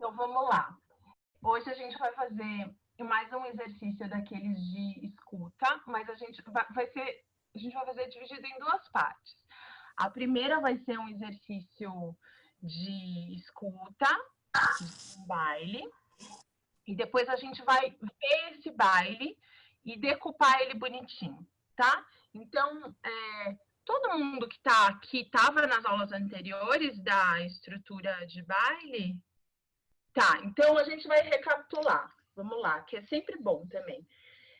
Então vamos lá. Hoje a gente vai fazer mais um exercício daqueles de escuta, mas a gente vai fazer dividido em duas partes. A primeira vai ser um exercício de escuta, um baile, e depois a gente vai ver esse baile e decupar ele bonitinho, tá? Então, todo mundo que está aqui estava nas aulas anteriores da estrutura de baile? Tá, então a gente vai recapitular. Vamos lá, que é sempre bom também.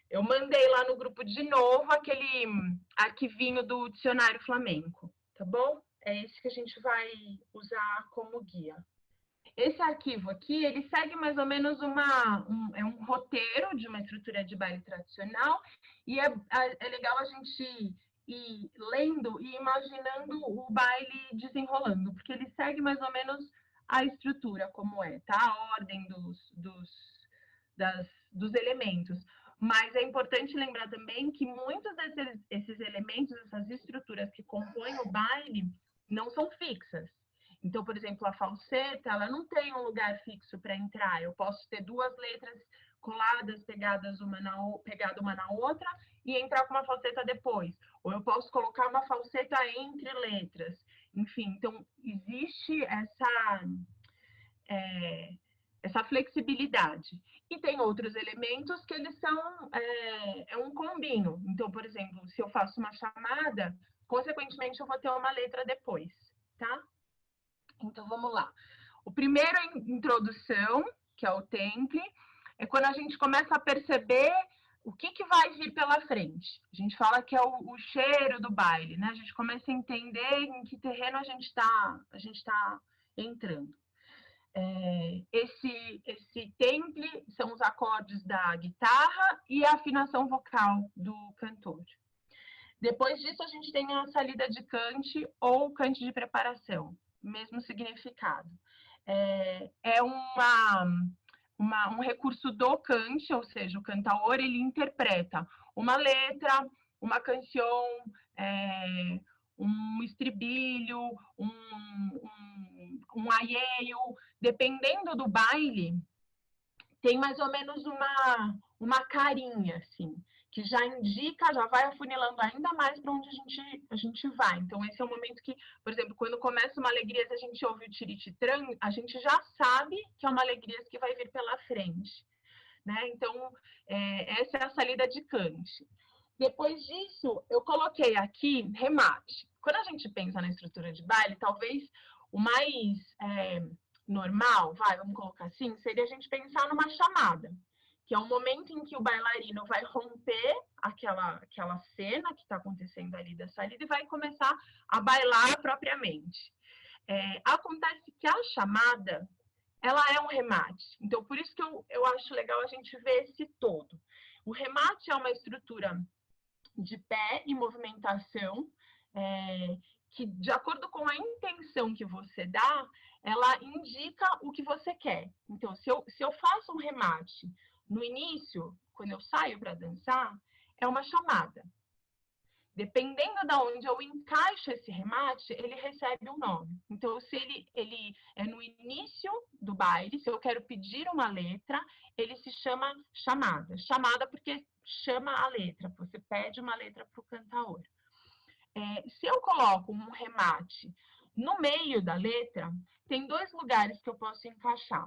Eu mandei lá no grupo de novo aquele arquivinho do dicionário flamenco, tá bom? É esse que a gente vai usar como guia. Esse arquivo aqui, ele segue mais ou menos um roteiro de uma estrutura de baile tradicional e é legal a gente ir lendo e imaginando o baile desenrolando, porque ele segue mais ou menos a estrutura como é, tá? A ordem dos elementos. Mas é importante lembrar também que muitos desses elementos, essas estruturas que compõem o baile, não são fixas. Então, por exemplo, a falseta, ela não tem um lugar fixo para entrar. Eu posso ter duas letras coladas, pegadas uma na outra, e entrar com uma falseta depois. Ou eu posso colocar uma falseta entre letras. Enfim, então, existe essa flexibilidade. E tem outros elementos que eles são um combinho. Então, por exemplo, se eu faço uma chamada, consequentemente eu vou ter uma letra depois, tá? Então, vamos lá. O primeiro é introdução, que é o temple, é quando a gente começa a perceber o que vai vir pela frente. A gente fala que é o cheiro do baile, né? A gente começa a entender em que terreno a gente tá entrando. Esse temple são os acordes da guitarra e a afinação vocal do cantor. Depois disso, a gente tem a salida de cante ou cante de preparação, mesmo significado. É um recurso do cante, ou seja, o cantaor ele interpreta uma letra, uma canção, um estribilho, um aieio, dependendo do baile, tem mais ou menos uma carinha, assim, que já indica, já vai afunilando ainda mais para onde a gente vai. Então, esse é o momento que, por exemplo, quando começa uma alegria, se a gente ouve o tirititran, a gente já sabe que é uma alegria que vai vir pela frente, né? Então, essa é a salida de cante. Depois disso, eu coloquei aqui remate. Quando a gente pensa na estrutura de baile, talvez o mais normal, vamos colocar assim, seria a gente pensar numa chamada, que é um momento em que o bailarino vai romper aquela cena que está acontecendo ali da salida e vai começar a bailar propriamente. Acontece que a chamada, ela é um remate. Então, por isso que eu acho legal a gente ver esse todo. O remate é uma estrutura de pé e movimentação, que, de acordo com a intenção que você dá, ela indica o que você quer. Então, se eu faço um remate no início, quando eu saio para dançar, é uma chamada. Dependendo de onde eu encaixo esse remate, ele recebe um nome. Então, se ele é no início do baile, se eu quero pedir uma letra, ele se chama chamada. Chamada porque chama a letra, você pede uma letra para o cantaor. Se eu coloco um remate no meio da letra, tem dois lugares que eu posso encaixar.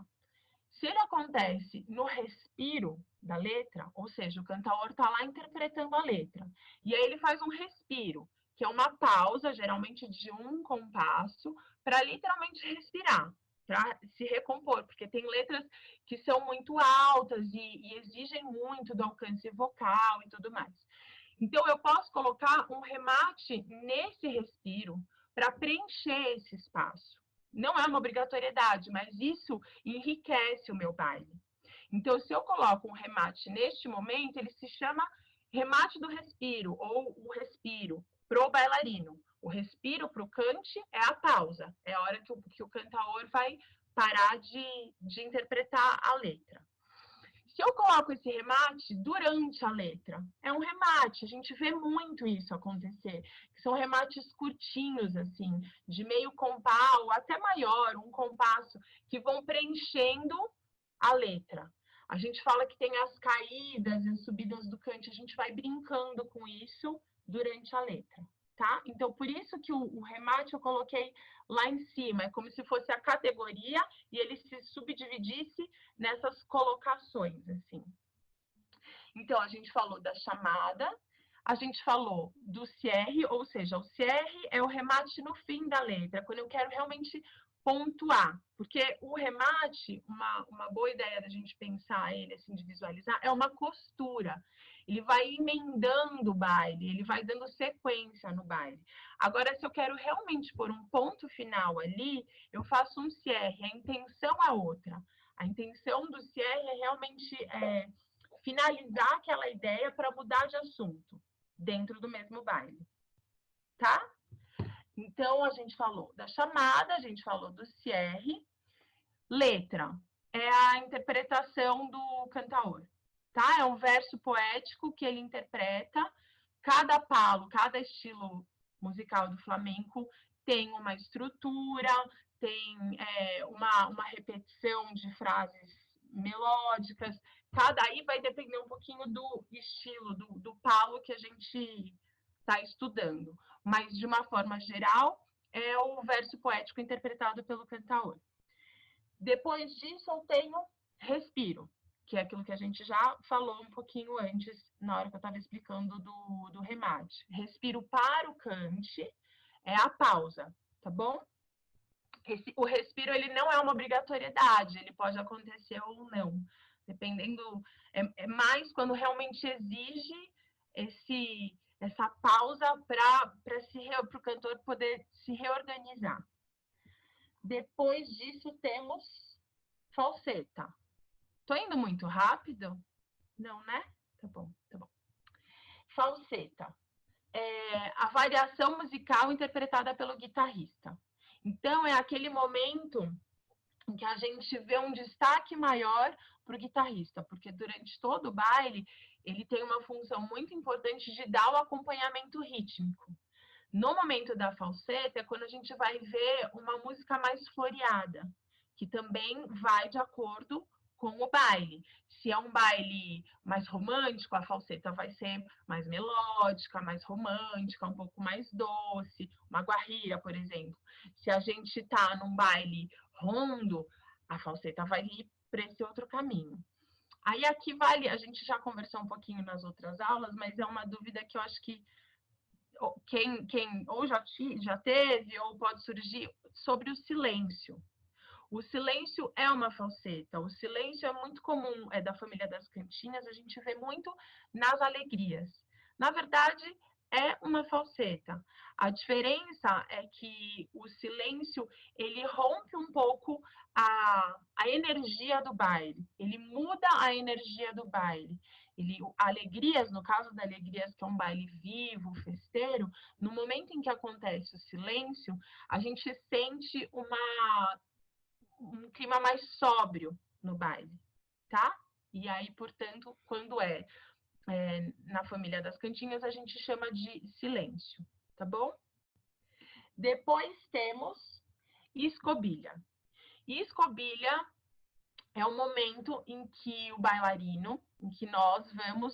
Se ele acontece no respiro da letra, ou seja, o cantaor está lá interpretando a letra, e aí ele faz um respiro, que é uma pausa, geralmente de um compasso, para literalmente respirar, para se recompor, porque tem letras que são muito altas e exigem muito do alcance vocal e tudo mais. Então, eu posso colocar um remate nesse respiro para preencher esse espaço. Não é uma obrigatoriedade, mas isso enriquece o meu baile. Então, se eu coloco um remate neste momento, ele se chama remate do respiro, ou o respiro pro bailarino. O respiro pro cante é a pausa, é a hora que o cantaor vai parar de interpretar a letra. Se eu coloco esse remate durante a letra, é um remate, a gente vê muito isso acontecer, que são remates curtinhos, assim, de meio compasso, até maior, um compasso, que vão preenchendo a letra. A gente fala que tem as caídas e as subidas do cante, a gente vai brincando com isso durante a letra, tá? Então, por isso que o remate eu coloquei lá em cima, é como se fosse a categoria e ele se subdividisse nessas colocações, assim. Então, a gente falou da chamada, a gente falou do cierre, ou seja, o cierre é o remate no fim da letra, quando eu quero realmente pontuar, porque o remate, uma boa ideia da gente pensar ele, assim, de visualizar, é uma costura. Ele vai emendando o baile, ele vai dando sequência no baile. Agora, se eu quero realmente pôr um ponto final ali, eu faço um cierre, a intenção é outra. A intenção do cierre é realmente finalizar aquela ideia para mudar de assunto dentro do mesmo baile, tá? Então, a gente falou da chamada, a gente falou do cierre. Letra é a interpretação do cantaor, tá? É um verso poético que ele interpreta. Cada palo, cada estilo musical do flamenco tem uma estrutura, tem uma repetição de frases melódicas. Cada aí vai depender um pouquinho do estilo, do palo que a gente está estudando. Mas, de uma forma geral, é o verso poético interpretado pelo cantaor. Depois disso, eu tenho respiro, que é aquilo que a gente já falou um pouquinho antes, na hora que eu estava explicando do remate. Respiro para o cante é a pausa, tá bom? O respiro, ele não é uma obrigatoriedade, ele pode acontecer ou não, dependendo, é mais quando realmente exige essa pausa para o cantor poder se reorganizar. Depois disso, temos falseta. Tô indo muito rápido? Não, né? Tá bom, tá bom. Falseta. É a variação musical interpretada pelo guitarrista. Então, é aquele momento em que a gente vê um destaque maior para o guitarrista, porque durante todo o baile, ele tem uma função muito importante de dar o acompanhamento rítmico. No momento da falseta, é quando a gente vai ver uma música mais floreada, que também vai de acordo com o baile. Se é um baile mais romântico, a falseta vai ser mais melódica, mais romântica, um pouco mais doce, uma guarrira, por exemplo. Se a gente está num baile rondo, a falseta vai ir para esse outro caminho. Aí aqui vale, a gente já conversou um pouquinho nas outras aulas, mas é uma dúvida que eu acho que quem ou já teve ou pode surgir sobre o silêncio. O silêncio é uma falseta. O silêncio é muito comum, é da família das cantinhas, a gente vê muito nas alegrias. Na verdade, é uma falseta. A diferença é que o silêncio, ele rompe um pouco a energia do baile. Ele muda a energia do baile. Alegrias, no caso da Alegrias, que é um baile vivo, festeiro, no momento em que acontece o silêncio, a gente sente um clima mais sóbrio no baile, tá? E aí, portanto, quando na família das cantinhas, a gente chama de silêncio, tá bom? Depois temos escobilha. Escobilha é o momento em que o bailarino, em que nós vamos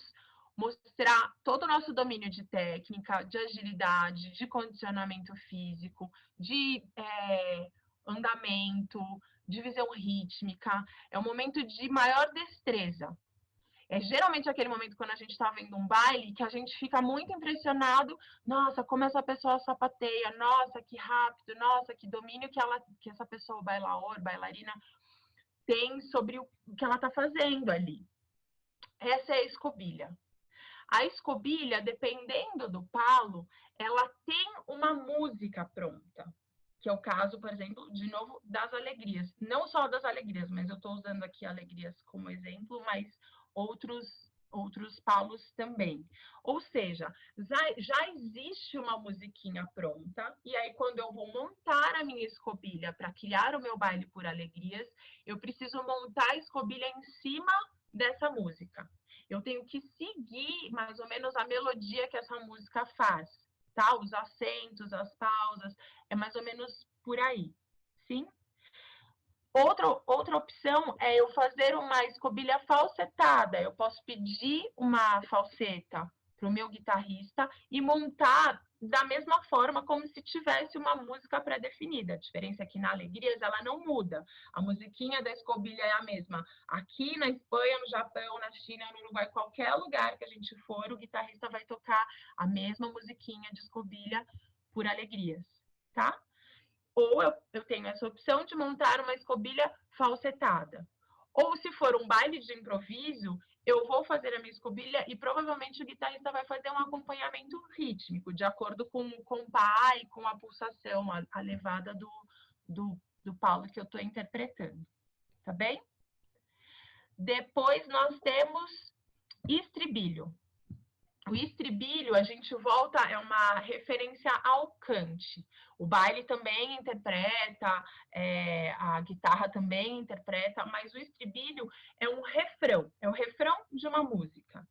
mostrar todo o nosso domínio de técnica, de agilidade, de condicionamento físico, de andamento, de visão rítmica. É um momento de maior destreza. É geralmente aquele momento quando a gente está vendo um baile que a gente fica muito impressionado. Nossa, como essa pessoa sapateia, nossa, que rápido, nossa, que domínio que essa pessoa, bailarina, tem sobre o que ela está fazendo ali. Essa é a escobilha. A escobilha, dependendo do palo, ela tem uma música pronta, que é o caso, por exemplo, de novo, das alegrias. Não só das alegrias, mas eu estou usando aqui alegrias como exemplo, mas outros palos também. Ou seja, já existe uma musiquinha pronta, e aí quando eu vou montar a minha escobilha para criar o meu baile por alegrias, eu preciso montar a escobilha em cima dessa música. Eu tenho que seguir mais ou menos a melodia que essa música faz, tá? Os acentos, as pausas, é mais ou menos por aí, sim? Outra opção é eu fazer uma escobilha falsetada. Eu posso pedir uma falseta para o meu guitarrista e montar da mesma forma como se tivesse uma música pré-definida. A diferença é que na Alegrias ela não muda. A musiquinha da escobilha é a mesma. Aqui na Espanha, no Japão, na China, no Uruguai, qualquer lugar que a gente for, o guitarrista vai tocar a mesma musiquinha de escobilha por Alegrias, tá? Ou eu tenho essa opção de montar uma escobilha falsetada. Ou se for um baile de improviso, eu vou fazer a minha escobilha e provavelmente o guitarrista vai fazer um acompanhamento rítmico, de acordo com o compás e com a pulsação, a levada do Paulo que eu estou interpretando. Tá bem? Depois nós temos estribilho. O estribilho, a gente volta, é uma referência ao cante. O baile também interpreta, a guitarra também interpreta, mas o estribilho é um refrão, é o refrão de uma música.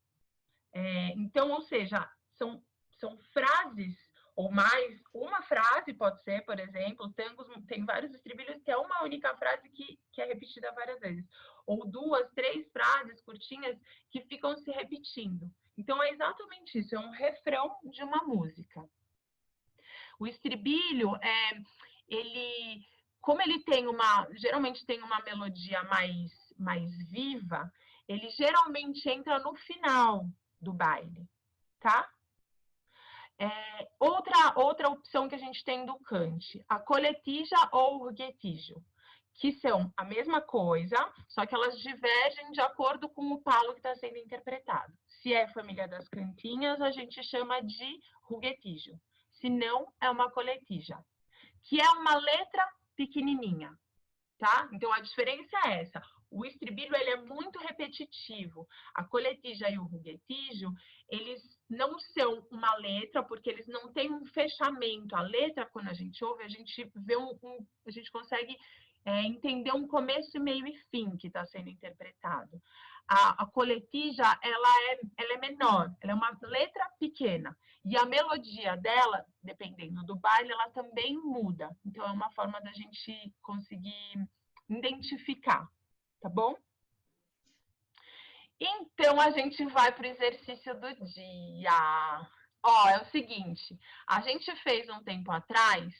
Então, ou seja, são frases, ou mais, uma frase pode ser, por exemplo, tangos tem vários estribilhos que é uma única frase que é repetida várias vezes. Ou duas, três frases curtinhas que ficam se repetindo. Então, é exatamente isso, é um refrão de uma música. O estribilho, como ele tem geralmente tem uma melodia mais viva, ele geralmente entra no final do baile, tá? Outra opção que a gente tem do cante, a coletija ou o ruguetijo, que são a mesma coisa, só que elas divergem de acordo com o palo que está sendo interpretado. Se é família das cantinhas, a gente chama de ruguetijo. Se não, é uma coletija, que é uma letra pequenininha, tá? Então, a diferença é essa. O estribilho, ele é muito repetitivo. A coletija e o ruguetijo, eles não são uma letra, porque eles não têm um fechamento. A letra, quando a gente ouve, a gente vê a gente consegue entender um começo, meio e fim que está sendo interpretado. A coletija, ela é menor, ela é uma letra pequena. E a melodia dela, dependendo do baile, ela também muda. Então, é uma forma da gente conseguir identificar, tá bom? Então, a gente vai para o exercício do dia. Ó, é o seguinte, a gente fez um tempo atrás,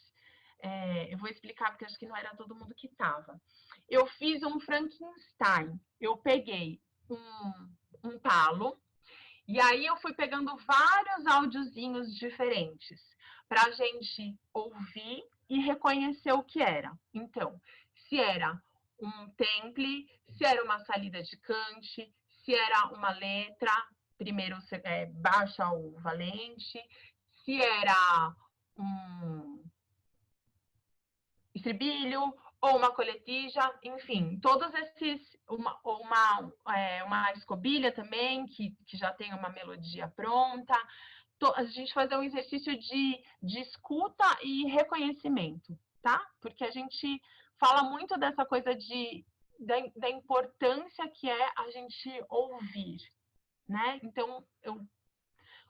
eu vou explicar porque acho que não era todo mundo que estava. Eu fiz um Frankenstein. Eu peguei um palo, e aí eu fui pegando vários áudiozinhos diferentes para a gente ouvir e reconhecer o que era. Então, se era um temple, se era uma salida de cante, se era uma letra, primeiro baixa ou valente, se era um estribilho ou uma coletija, enfim, todos esses, uma escobilha também, que já tem uma melodia pronta, a gente fazer um exercício de escuta e reconhecimento, tá? Porque a gente fala muito dessa coisa da importância que é a gente ouvir, né? Então, eu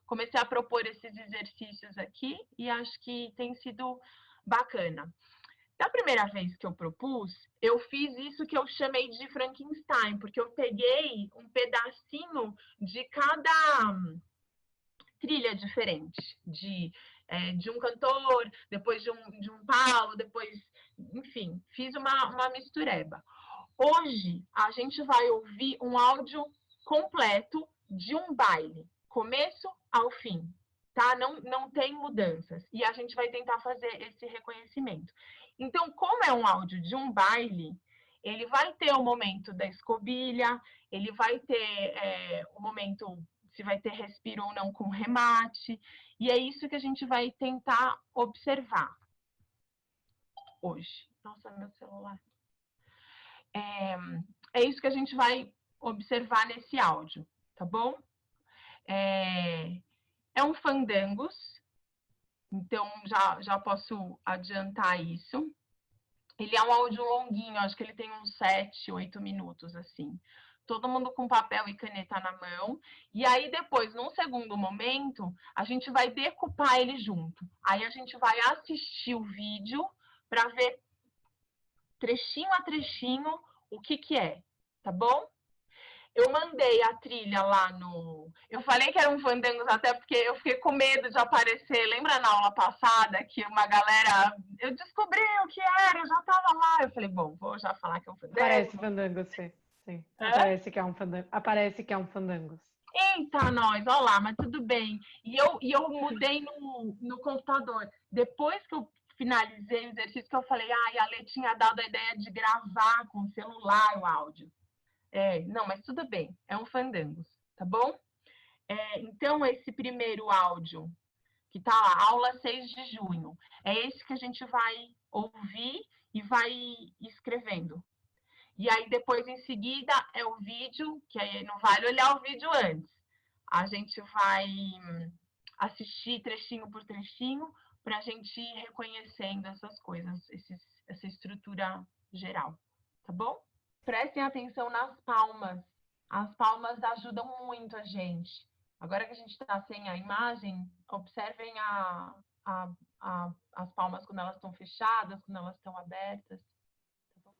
comecei a propor esses exercícios aqui e acho que tem sido bacana. Da primeira vez que eu propus, eu fiz isso que eu chamei de Frankenstein, porque eu peguei um pedacinho de cada trilha diferente, de um cantor, depois de um palo, depois, enfim, fiz uma mistureba. Hoje, a gente vai ouvir um áudio completo de um baile, começo ao fim, tá? Não tem mudanças. E a gente vai tentar fazer esse reconhecimento. Então, como é um áudio de um baile, ele vai ter o momento da escobilha, ele vai ter o momento se vai ter respiro ou não com remate, e é isso que a gente vai tentar observar hoje. Nossa, meu celular. É isso que a gente vai observar nesse áudio, tá bom? É um fandangos, então já posso adiantar isso. Ele é um áudio longuinho, acho que ele tem uns 7, 8 minutos, assim. todo mundo com papel e caneta na mão. E aí depois, num segundo momento, a gente vai decupar ele junto. Aí a gente vai assistir o vídeo para ver trechinho a trechinho o que é, tá bom? Eu mandei a trilha lá no... Eu falei que eram fandangos até porque eu fiquei com medo de aparecer. Lembra na aula passada que uma galera... Eu descobri o que era, eu já tava lá. Eu falei, bom, vou já falar que é um fandango. Aparece fandangos, sim. Aparece que é um fandango. Aparece que é um fandangos. Eita, nós, olha lá, mas tudo bem. E eu mudei no computador. Depois que eu finalizei o exercício, que eu falei, a Lê tinha dado a ideia de gravar com o celular o áudio. Não, mas tudo bem, é um fandangos, tá bom? Então, esse primeiro áudio, que tá lá, aula 6 de junho, é esse que a gente vai ouvir e vai escrevendo. E aí, depois, em seguida, é o vídeo, que aí não vale olhar o vídeo antes. A gente vai assistir trechinho por trechinho para a gente ir reconhecendo essas coisas, essa estrutura geral, tá bom? Prestem atenção nas palmas. As palmas ajudam muito a gente. Agora que a gente está sem a imagem, observem as palmas quando elas estão fechadas, quando elas estão abertas. Tá bom?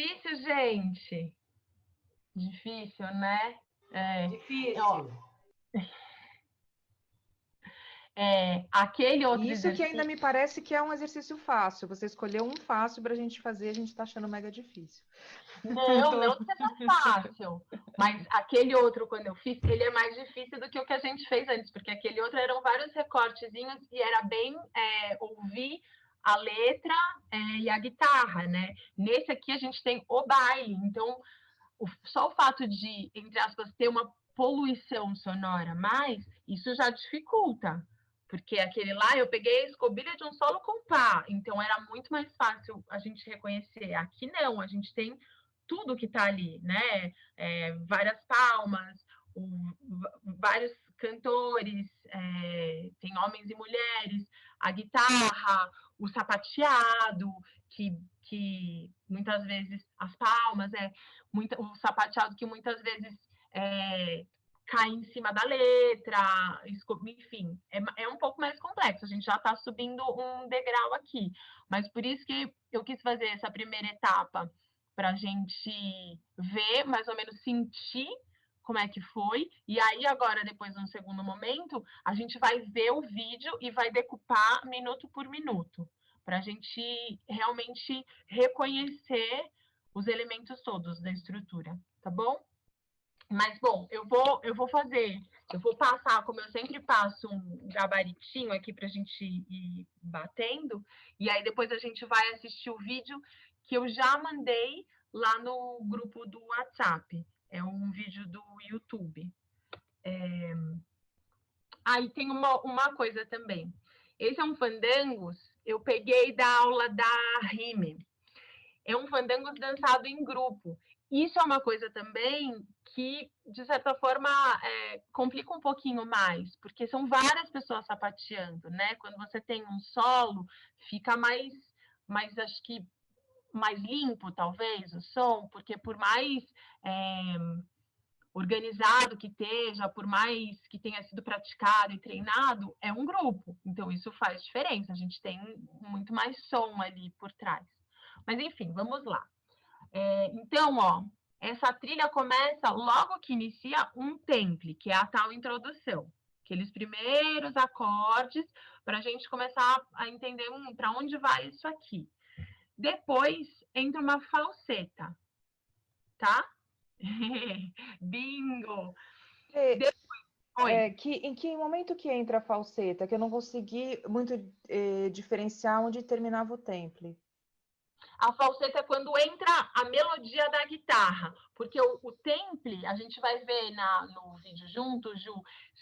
Difícil, gente. Difícil, né? Difícil. Aquele outro Isso que exercício... ainda me parece que é um exercício fácil. Você escolheu um fácil para a gente fazer, a gente está achando mega difícil. Não que seja fácil. Mas aquele outro, quando eu fiz, ele é mais difícil do que o que a gente fez antes, porque aquele outro eram vários recortezinhos e era bem ouvir a letra e a guitarra, né? Nesse aqui a gente tem o baile, então só o fato de, entre aspas, ter uma poluição sonora mais, isso já dificulta. Porque aquele lá, eu peguei a escobilha de um solo com pá, então era muito mais fácil a gente reconhecer. Aqui não, a gente tem tudo que está ali, né? Várias palmas, vários cantores, tem homens e mulheres, a guitarra, o sapateado, que muitas vezes as palmas, o sapateado que muitas vezes cai em cima da letra, enfim, é um pouco mais complexo, a gente já está subindo um degrau aqui, mas por isso que eu quis fazer essa primeira etapa, para a gente ver, mais ou menos sentir como é que foi, e aí agora, depois, no segundo momento, a gente vai ver o vídeo e vai decupar minuto por minuto, para a gente realmente reconhecer os elementos todos da estrutura, tá bom? Mas, bom, eu vou passar, como eu sempre passo, um gabaritinho aqui para a gente ir batendo, e aí depois a gente vai assistir o vídeo que eu já mandei lá no grupo do WhatsApp. É um vídeo do YouTube. Aí tem uma coisa também. Esse é um fandangos, eu peguei da aula da Rime. É um fandangos dançado em grupo. Isso é uma coisa também que, de certa forma, complica um pouquinho mais, porque são várias pessoas sapateando, né? Quando você tem um solo, fica mais acho que, mais limpo, talvez, o som, porque por mais organizado que esteja, por mais que tenha sido praticado e treinado, é um grupo. Então, isso faz diferença. A gente tem muito mais som ali por trás. Mas, enfim, vamos lá. Então, ó, essa trilha começa logo que inicia um temple, que é a tal introdução. Aqueles primeiros acordes, para a gente começar a entender para onde vai isso aqui. Depois entra uma falseta, tá? Bingo! Em que momento que entra a falseta? Que eu não consegui muito diferenciar onde terminava o temple. A falseta é quando entra a melodia da guitarra, porque o temple, a gente vai ver no vídeo junto, Ju,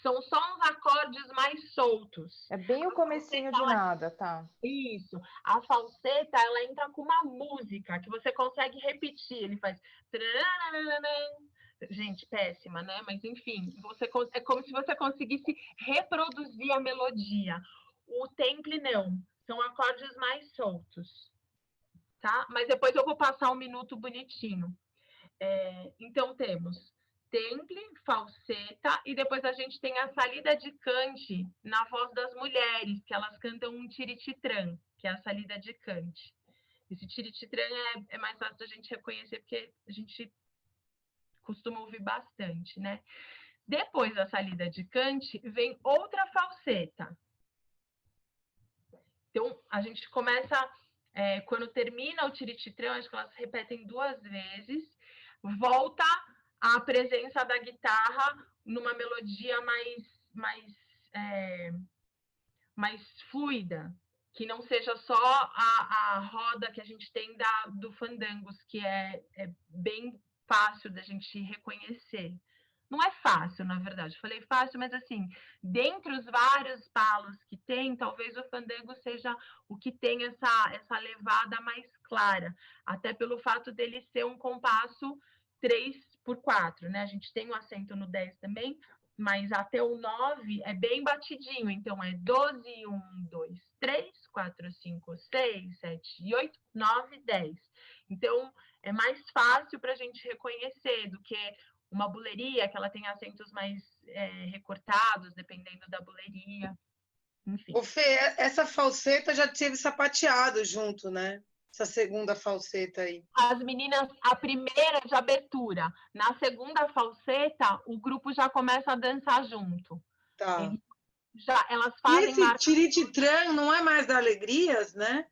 são só uns acordes mais soltos. É bem o comecinho de nada, tá? Isso. A falseta, ela entra com uma música que você consegue repetir. Ele faz... Gente, péssima, né? Mas, enfim, é como se você conseguisse reproduzir a melodia. O temple, não. São acordes mais soltos. Tá? Mas depois eu vou passar um minuto bonitinho. Então, temos temple, falseta, e depois a gente tem a salida de cante na voz das mulheres, que elas cantam um tirititran, que é a salida de cante. Esse tirititran é mais fácil da gente reconhecer, porque a gente costuma ouvir bastante, né? Depois da salida de cante, vem outra falseta. Então, a gente começa... quando termina o tirititran, acho que elas repetem 2 vezes, volta a presença da guitarra numa melodia mais fluida, que não seja só a roda que a gente tem do fandangos, que é bem fácil da gente reconhecer. Não é fácil, na verdade. Eu falei fácil, mas assim, dentre os vários palos que tem, talvez o fandango seja o que tem essa levada mais clara, até pelo fato dele ser um compasso 3/4, né? A gente tem um acento no 10 também, mas até o 9 é bem batidinho, então é 12, 1, 2, 3, 4, 5, 6, 7, 8, 9, 10. Então, é mais fácil para a gente reconhecer do que uma buleria, que ela tem acentos mais recortados, dependendo da buleria. Enfim. Ô, Fê, essa falseta já teve sapateado junto, né? essa segunda falseta aí? As meninas, a primeira de abertura. Na segunda falseta, o grupo já começa a dançar junto. Tá. Elas E fazem esse tirititran não é mais da Alegrias, né?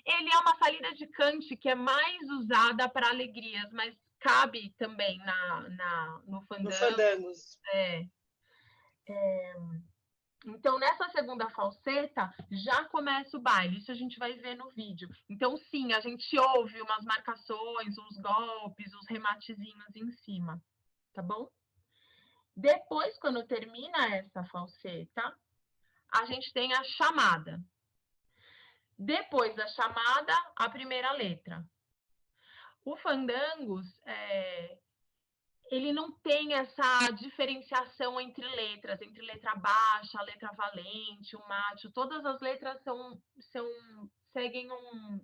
Ele é uma saída de cante que é mais usada para alegrias, mas cabe também no No fandango. Fandangos. Então, nessa segunda falseta, já começa o baile. Isso a gente vai ver no vídeo. Então, sim, a gente ouve umas marcações, uns golpes, uns rematezinhos em cima. Tá bom? Depois, quando termina essa falseta, a gente tem a chamada. Depois da chamada, a primeira letra. O Fandangos, ele não tem essa diferenciação entre letras, entre letra baixa, letra valente, o mátio. Todas as letras seguem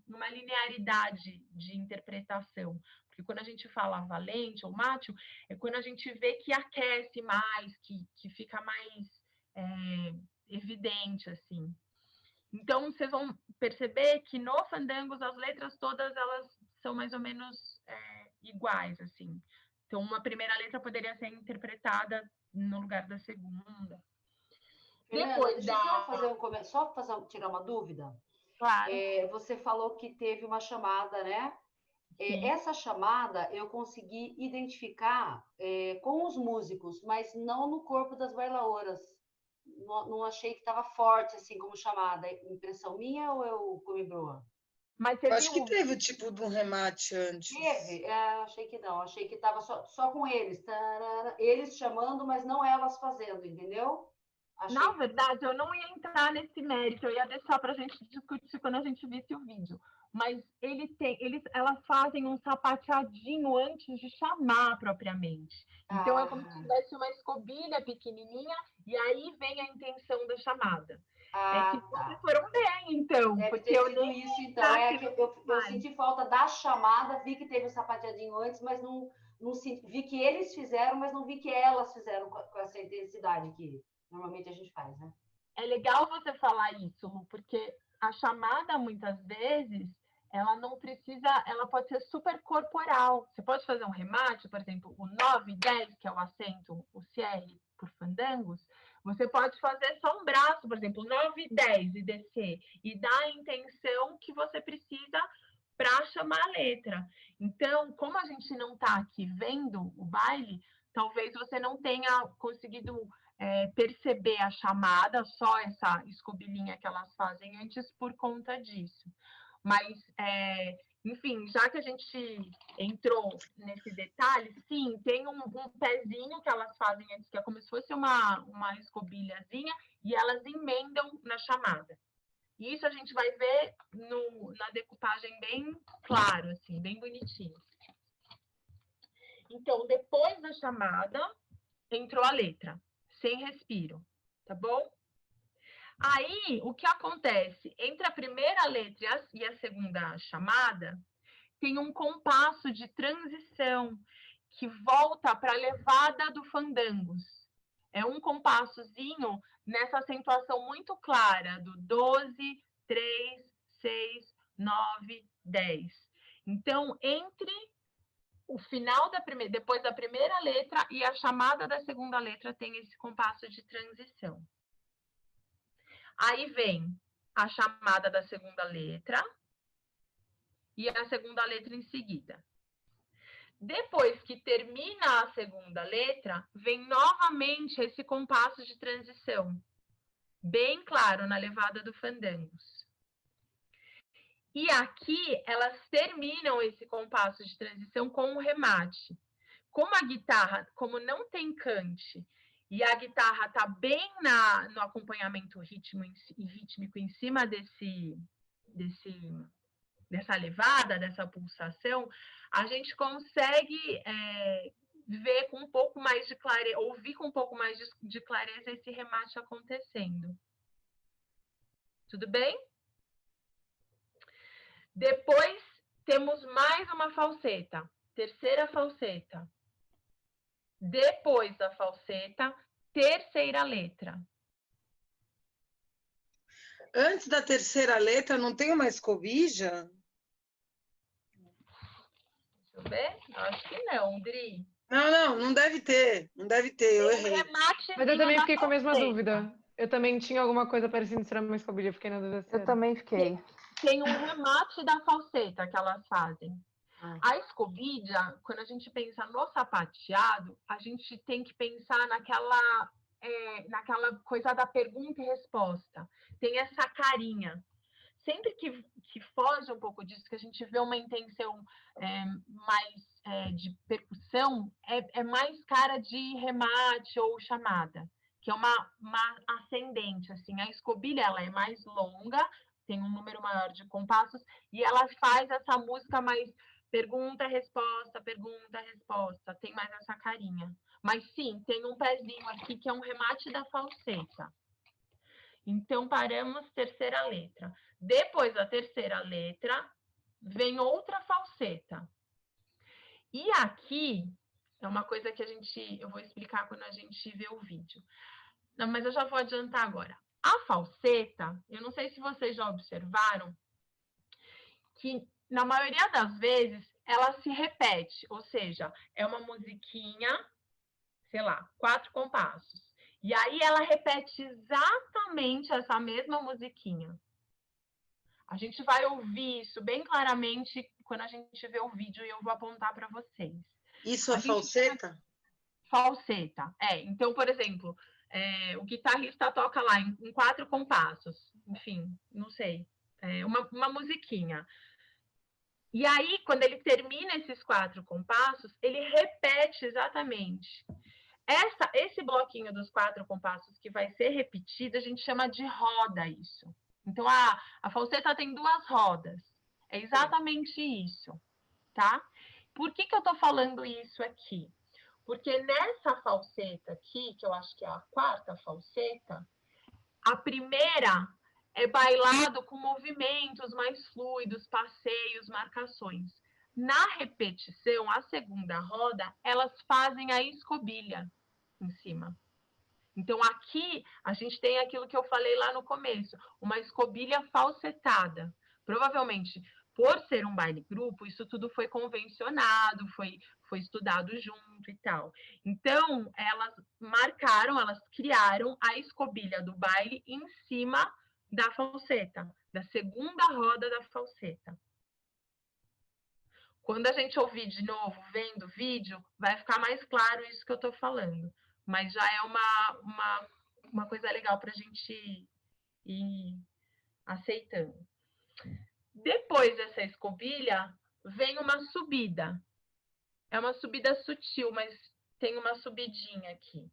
uma linearidade de interpretação. Porque quando a gente fala valente ou mátio, é quando a gente vê que aquece mais, que fica mais evidente, assim. Então, vocês vão perceber que no Fandangos as letras todas elas são mais ou menos iguais, assim. Então, uma primeira letra poderia ser interpretada no lugar da segunda. Fernanda, Depois deixa eu só tirar uma dúvida. Claro. Você falou que teve uma chamada, né? Essa chamada eu consegui identificar com os músicos, mas não no corpo das bailaoras. Não achei que estava forte, assim, como chamada. Impressão minha ou eu comi broa? Mas eu acho que teve o tipo de um remate antes. Teve? Achei que não. Achei que estava só com eles. Tarara, eles chamando, mas não elas fazendo, entendeu? Na verdade, eu não ia entrar nesse mérito. Eu ia deixar para a gente discutir quando a gente visse o vídeo. Mas elas fazem um sapateadinho antes de chamar propriamente. Então, é como se tivesse uma escobilha pequenininha e aí vem a intenção da chamada. Que vocês foram bem, então. Deve porque ter eu sido nem isso, então. Eu senti falta da chamada, vi que teve o sapateadinho antes, mas não vi que eles fizeram, mas não vi que elas fizeram com essa intensidade que normalmente a gente faz, né? É legal você falar isso, Lu, porque a chamada, muitas vezes, ela não precisa, ela pode ser super corporal. Você pode fazer um remate, por exemplo, o 9 e 10, que é o acento, o CR por fandangos, você pode fazer só um braço, por exemplo, 9 e 10 e descer, e dar a intenção que você precisa para chamar a letra. Então, como a gente não está aqui vendo o baile, talvez você não tenha conseguido perceber a chamada, só essa escobilhinha que elas fazem antes por conta disso. Mas, enfim, já que a gente entrou nesse detalhe, sim, tem um pezinho que elas fazem antes, que é como se fosse uma escobilhazinha, e elas emendam na chamada. E isso a gente vai ver na decupagem bem claro, assim, bem bonitinho. Então, depois da chamada, entrou a letra, sem respiro, tá bom? Aí, o que acontece? Entre a primeira letra e a segunda chamada, tem um compasso de transição que volta para a levada do fandangos. É um compassozinho nessa acentuação muito clara do 12, 3, 6, 9, 10. Então, entre o final depois da primeira letra e a chamada da segunda letra tem esse compasso de transição. Aí vem a chamada da segunda letra e a segunda letra em seguida. Depois que termina a segunda letra, vem novamente esse compasso de transição, bem claro na levada do fandangos. E aqui elas terminam esse compasso de transição com um remate. Como a guitarra, como não tem cante, e a guitarra está bem no acompanhamento rítmico em cima dessa levada, dessa pulsação, a gente consegue ver com um pouco mais de clareza, ouvir com um pouco mais de clareza esse remate acontecendo. Tudo bem? Depois temos mais uma falseta, terceira falseta. Depois da falseta, terceira letra. Antes da terceira letra, não tem uma escovija? ver? Eu acho que não, Dri. Não deve ter. Não deve ter, eu errei. Mas eu também fiquei com a mesma dúvida. Eu também tinha alguma coisa parecida em uma escobilha, fiquei na dúvida. Eu também fiquei. Tem um remate da falseta que elas fazem. A escobilha, quando a gente pensa no sapateado, a gente tem que pensar naquela coisa da pergunta e resposta. Tem essa carinha. Sempre que foge um pouco disso, que a gente vê uma intenção mais de percussão, é mais cara de remate ou chamada, que é uma ascendente. Assim. A escobilha ela é mais longa, tem um número maior de compassos, e ela faz essa música mais pergunta, resposta, tem mais essa carinha. Mas sim, tem um pezinho aqui que é um remate da falseta. Então, paramos terceira letra. Depois da terceira letra, vem outra falseta. E aqui, é uma coisa que eu vou explicar quando a gente vê o vídeo. Não, mas eu já vou adiantar agora. A falseta, eu não sei se vocês já observaram, que na maioria das vezes ela se repete, ou seja, é uma musiquinha, sei lá, 4 compassos. E aí ela repete exatamente essa mesma musiquinha. A gente vai ouvir isso bem claramente quando a gente vê o vídeo e eu vou apontar para vocês. Isso é falseta? Falseta, Então, por exemplo, o guitarrista toca lá em 4 compassos. Enfim, não sei. Uma musiquinha. E aí, quando ele termina esses 4 compassos, ele repete exatamente. Esse bloquinho dos 4 compassos que vai ser repetido, a gente chama de roda isso. Então, a falseta tem 2 rodas. É exatamente isso, tá? Por que eu tô falando isso aqui? Porque nessa falseta aqui, que eu acho que é a 4ª falseta, a primeira é bailado com movimentos mais fluidos, passeios, marcações. Na repetição, a 2ª roda, elas fazem a escobilha em cima. Então, aqui, a gente tem aquilo que eu falei lá no começo, uma escobilha falsetada. Provavelmente, por ser um baile grupo, isso tudo foi convencionado, foi estudado junto e tal. Então, elas criaram a escobilha do baile em cima da falseta, da 2ª roda da falseta. Quando a gente ouvir de novo, vendo o vídeo, vai ficar mais claro isso que eu estou falando. Mas já é uma coisa legal para a gente ir aceitando. Depois dessa escobilha, vem uma subida. É uma subida sutil, mas tem uma subidinha aqui.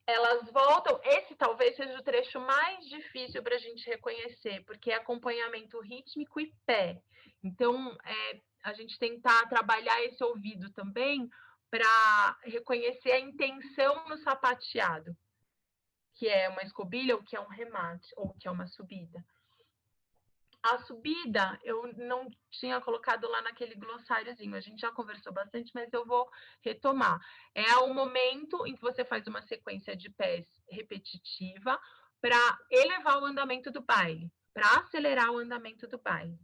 Elas voltam. Esse talvez seja o trecho mais difícil para a gente reconhecer, porque é acompanhamento rítmico e pé. Então, a gente tentar trabalhar esse ouvido também para reconhecer a intenção no sapateado, que é uma escobilha ou que é um remate, ou que é uma subida. A subida, eu não tinha colocado lá naquele glossáriozinho, a gente já conversou bastante, mas eu vou retomar. É o momento em que você faz uma sequência de pés repetitiva para elevar o andamento do baile, para acelerar o andamento do baile,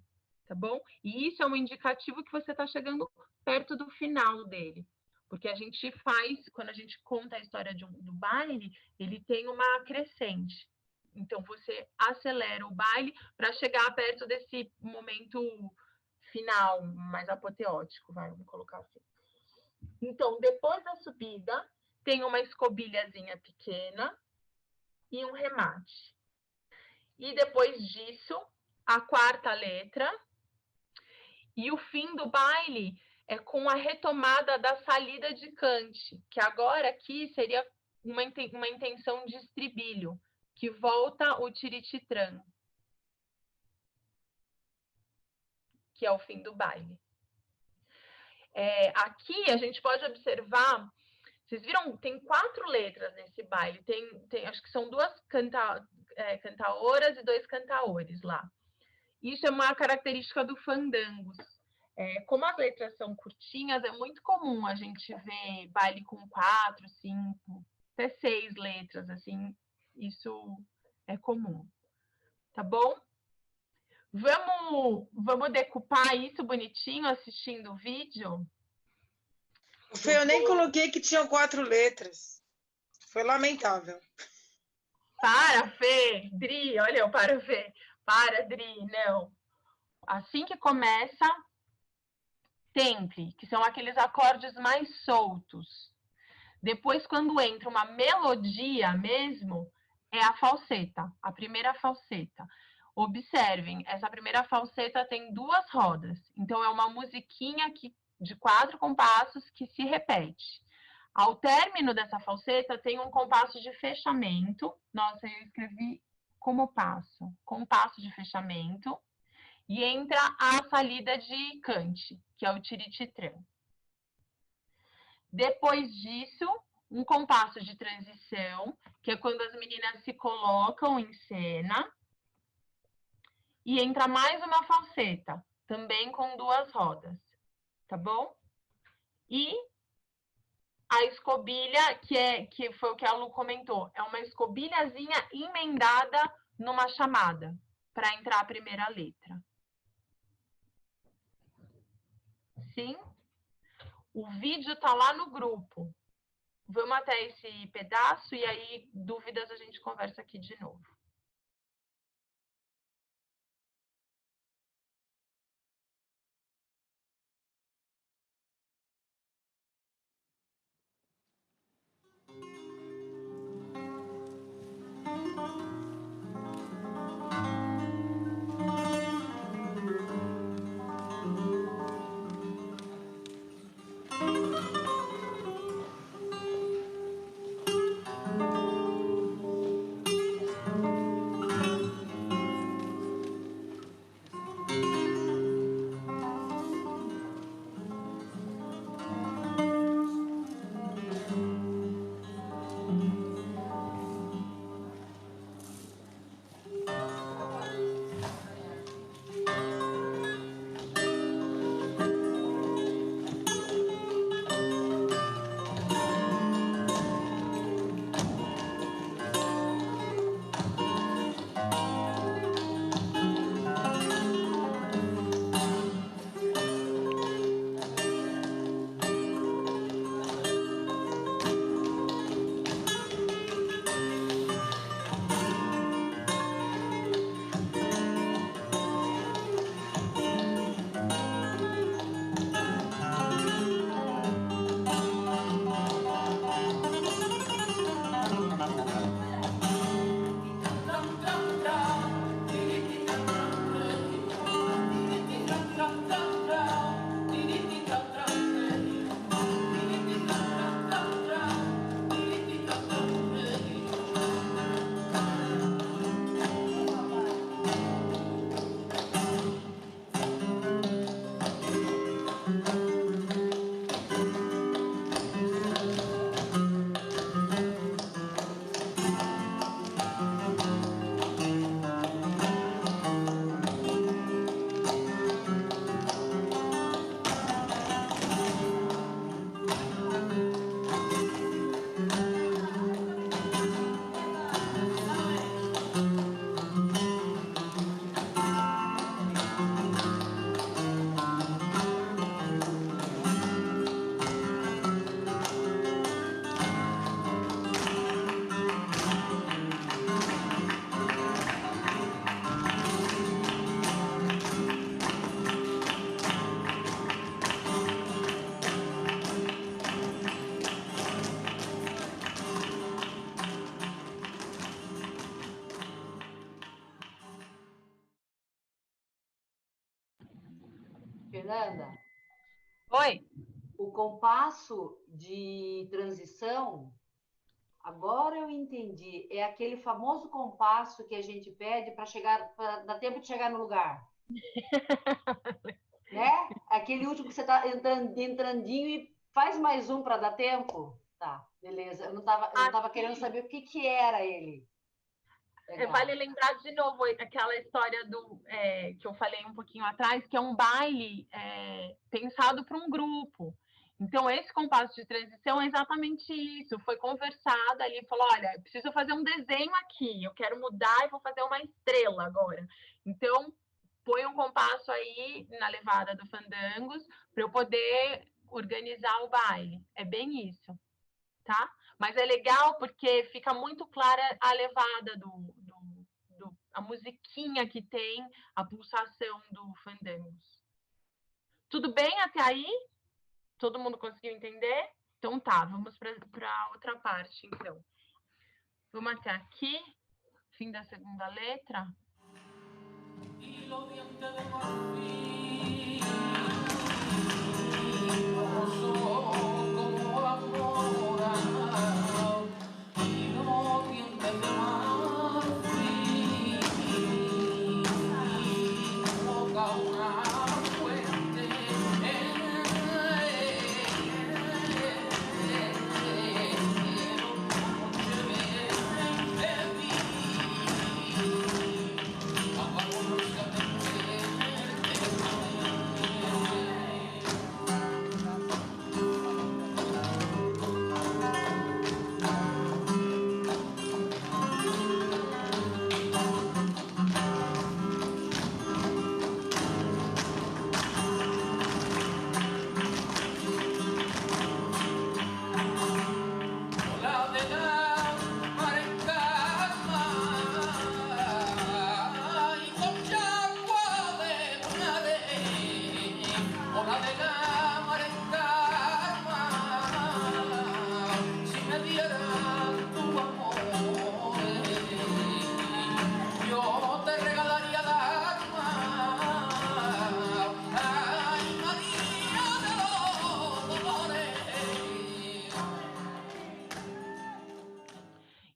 tá bom? E isso é um indicativo que você está chegando perto do final dele. Porque a gente faz, quando a gente conta a história do baile, ele tem uma crescente. Então, você acelera o baile para chegar perto desse momento final, mais apoteótico, vamos colocar assim. Então, depois da subida, tem uma escobilhazinha pequena e um remate. E depois disso, a 4ª letra. E o fim do baile é com a retomada da salida de cante, que agora aqui seria uma intenção de estribilho, que volta o tirititran, que é o fim do baile. Aqui a gente pode observar, vocês viram, tem 4 letras nesse baile, acho que são 2 cantaoras e 2 cantaores lá. Isso é uma característica do fandangos. Como as letras são curtinhas, é muito comum a gente ver baile com 4, 5, até 6 letras, assim, isso é comum, tá bom? Vamos decupar isso bonitinho assistindo o vídeo? Fê, eu nem coloquei que tinham 4 letras. Foi lamentável. Para, Fê! Dri, olha eu para, Fê. Para, Dri, não. Assim que começa, temple, que são aqueles acordes mais soltos. Depois, quando entra uma melodia mesmo, é a falseta, a primeira falseta. Observem, essa primeira falseta tem 2 rodas. Então, é uma musiquinha de 4 compassos que se repete. Ao término dessa falseta, tem um compasso de fechamento. Nossa, eu escrevi como passo. Compasso de fechamento. E entra a salida de cante, que é o tirititran. Depois disso, um compasso de transição, que é quando as meninas se colocam em cena. E entra mais uma falseta, também com 2 rodas, tá bom? E a escobilha, que foi o que a Lu comentou, é uma escobilhazinha emendada numa chamada, para entrar a primeira letra. Sim? O vídeo tá lá no grupo. Vamos até esse pedaço e aí, dúvidas, a gente conversa aqui de novo. Fernanda, Oi? o compasso de transição, agora eu entendi, é aquele famoso compasso que a gente pede para dar tempo de chegar no lugar. Né? Aquele último que você está entrandinho e faz mais um para dar tempo. Tá, beleza. Eu não tava querendo saber o que era ele. Legal. Vale lembrar de novo aquela história que eu falei um pouquinho atrás, que é um baile pensado para um grupo. Então, esse compasso de transição é exatamente isso. Foi conversado ali, falou, olha, eu preciso fazer um desenho aqui, eu quero mudar e vou fazer uma estrela agora. Então, põe um compasso aí na levada do Fandangos para eu poder organizar o baile. É bem isso, tá? Mas é legal porque fica muito clara a levada a musiquinha que tem, a pulsação do Fandangos. Tudo bem até aí? Todo mundo conseguiu entender? Então tá, vamos para outra parte, então. Vamos até aqui, fim da segunda letra.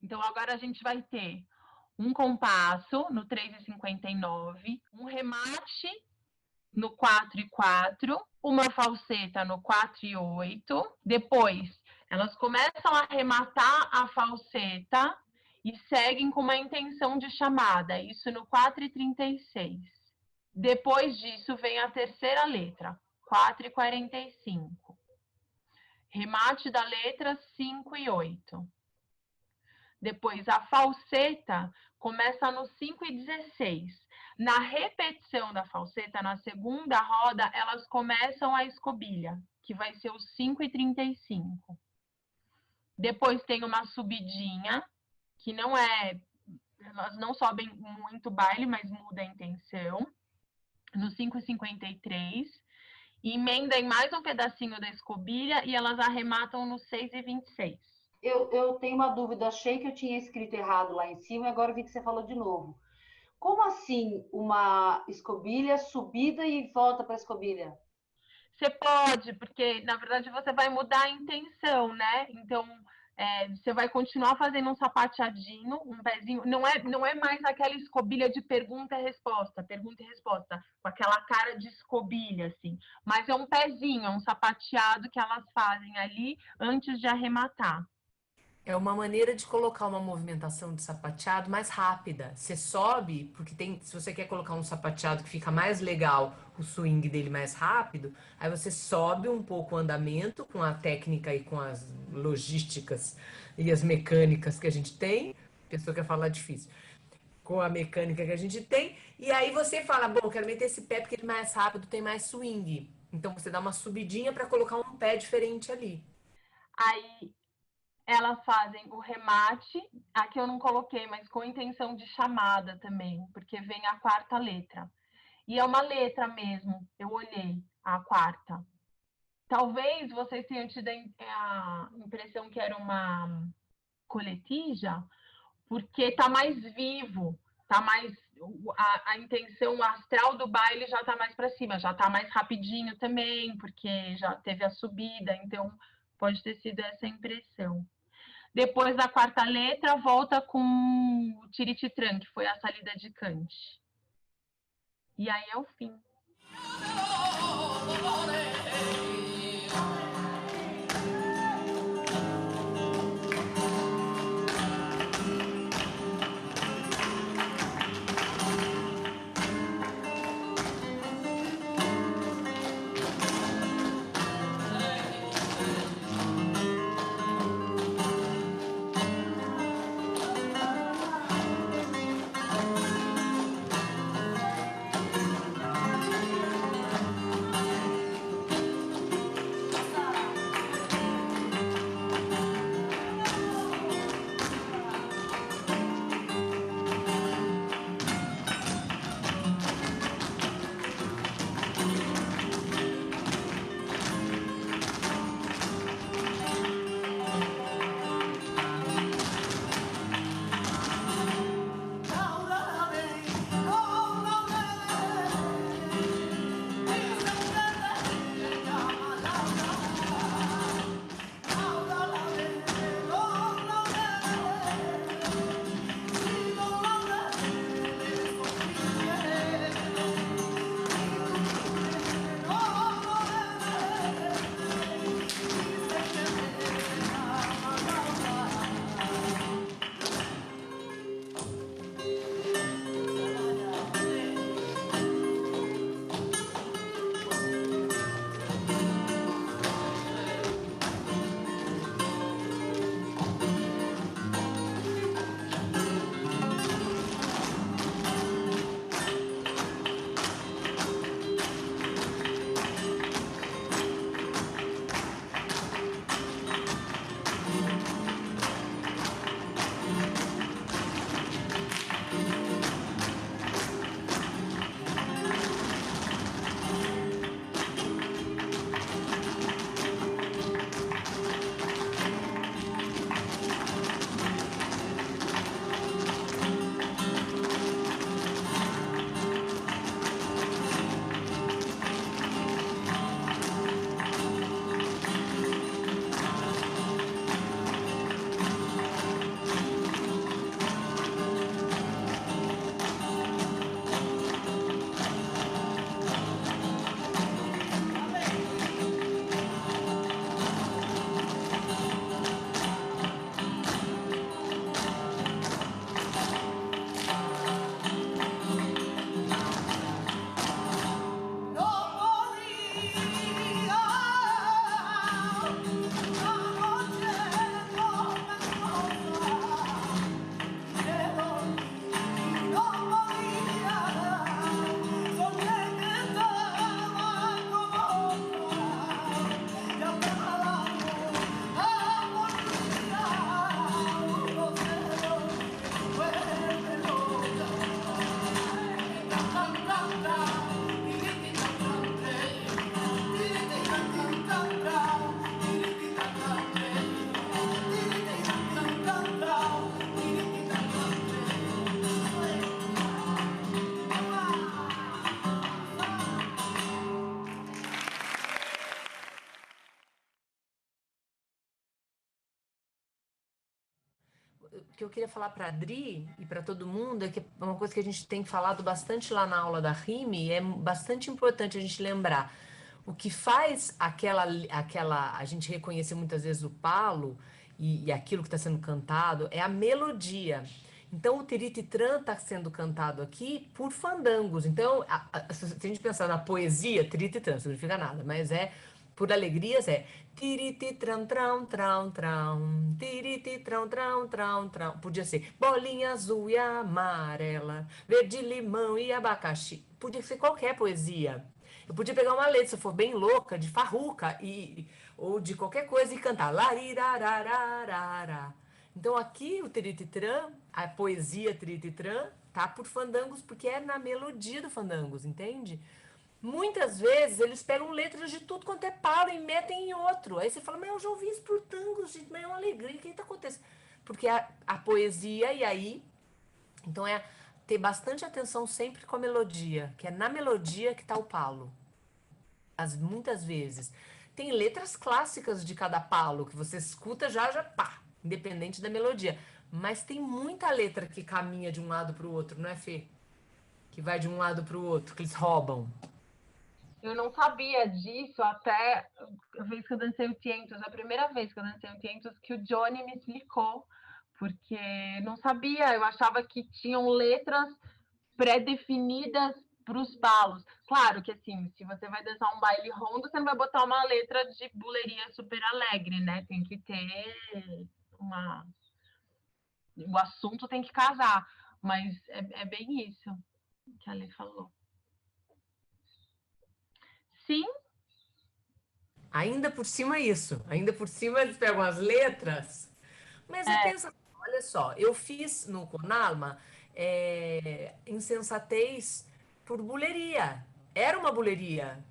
Então, agora a gente vai ter um compasso no 3,59, um remate no 4,4, uma falseta no 4,8. Depois, elas começam a arrematar a falseta e seguem com uma intenção de chamada, isso no 4,36. Depois disso, vem a terceira letra, 4,45. Remate da letra 5,8. Depois, a falseta começa no 5,16. Na repetição da falseta, na segunda roda, elas começam a escobilha, que vai ser o 5,35. Depois tem uma subidinha, que não é... Elas não sobem muito baile, mas muda a intenção, no 5,53. Emenda em mais um pedacinho da escobilha e elas arrematam no 6,26. Eu tenho uma dúvida, achei que eu tinha escrito errado lá em cima e agora vi que você falou de novo. Como assim uma escobilha, subida e volta para a escobilha? Você pode, porque na verdade você vai mudar a intenção, né? Então, você vai continuar fazendo um sapateadinho, um pezinho. Não é mais aquela escobilha de pergunta e resposta, com aquela cara de escobilha, assim. Mas é um pezinho, é um sapateado que elas fazem ali antes de arrematar. É uma maneira de colocar uma movimentação de sapateado mais rápida. Você sobe, porque se você quer colocar um sapateado que fica mais legal, o swing dele mais rápido, aí você sobe um pouco o andamento com a técnica e com as logísticas e as mecânicas que a gente tem. A pessoa quer falar difícil. Com a mecânica que a gente tem. E aí você fala, bom, quero meter esse pé porque ele é mais rápido, tem mais swing. Então você dá uma subidinha para colocar um pé diferente ali. Aí elas fazem o remate, aqui eu não coloquei, mas com intenção de chamada também, porque vem a quarta letra. E é uma letra mesmo, eu olhei a quarta. Talvez vocês tenham tido a impressão que era uma coletija, porque tá mais vivo, tá mais... A intenção astral do baile já tá mais para cima, já tá mais rapidinho também, porque já teve a subida, então pode ter sido essa impressão. Depois da quarta letra, volta com o tirititran, que foi a salida de Kant. E aí é o fim. que eu queria falar para a Adri e para todo mundo é que é uma coisa que a gente tem falado bastante lá na aula da Rime, é bastante importante a gente lembrar. O que faz a gente reconhecer muitas vezes o palo e aquilo que está sendo cantado é a melodia. Então, o Tirititran está sendo cantado aqui por fandangos. Então, se a gente pensar na poesia, Tirititran, significa nada, mas por alegrias, tirititram, trão, trão, trão, tirititram, trão, trão, trão. Podia ser bolinha azul e amarela, verde, limão e abacaxi. Podia ser qualquer poesia. Eu podia pegar uma letra, se eu for bem louca, de farruca, ou de qualquer coisa e cantar. Larirarararara. Então aqui o Tirititran, a poesia Tirititran, tá por fandangos, porque é na melodia do fandangos, entende? Muitas vezes eles pegam letras de tudo quanto é palo e metem em outro. Aí você fala, mas eu já ouvi isso por tangos, gente, mas é uma alegria, o que está acontecendo? Porque a poesia, e aí, então ter bastante atenção sempre com a melodia, que é na melodia que está o palo. Muitas vezes. Tem letras clássicas de cada palo, que você escuta já pá, independente da melodia. Mas tem muita letra que caminha de um lado para o outro, não é, Fê? Que vai de um lado para o outro, que eles roubam. Eu não sabia disso até a vez que eu dancei o Tientos, a primeira vez que eu dancei o Tientos, que o Johnny me explicou, porque não sabia, eu achava que tinham letras pré-definidas para os palos. Claro que, assim, se você vai dançar um baile rondo, você não vai botar uma letra de buleria super alegre, né? Tem que ter uma... O assunto tem que casar, mas é bem isso que a Lê falou. Sim. Ainda por cima isso. Ainda por cima eles pegam as letras. Mas pensa, olha só, eu fiz no Conalma insensatez por buleria. Era uma buleria.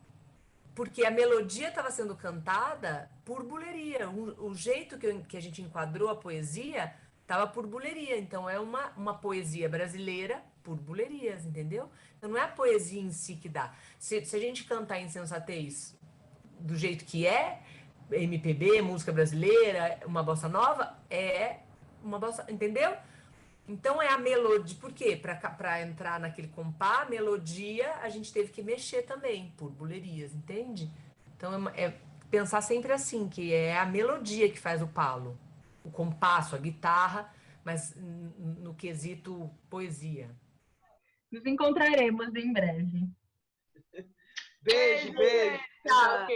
Porque a melodia estava sendo cantada por buleria. O jeito que a gente enquadrou a poesia estava por buleria. Então é uma poesia brasileira por bulerias, entendeu? Então não é a poesia em si que dá. Se a gente cantar insensatez do jeito que MPB, música brasileira, uma bossa nova, uma bossa, entendeu? Então é a melodia, por quê? Para entrar naquele compá, a melodia, a gente teve que mexer também, por bulerias, entende? Então é pensar sempre assim, que é a melodia que faz o palo, o compasso, a guitarra, mas no quesito poesia. Nos encontraremos em breve. Beijo, beijo. Tchau.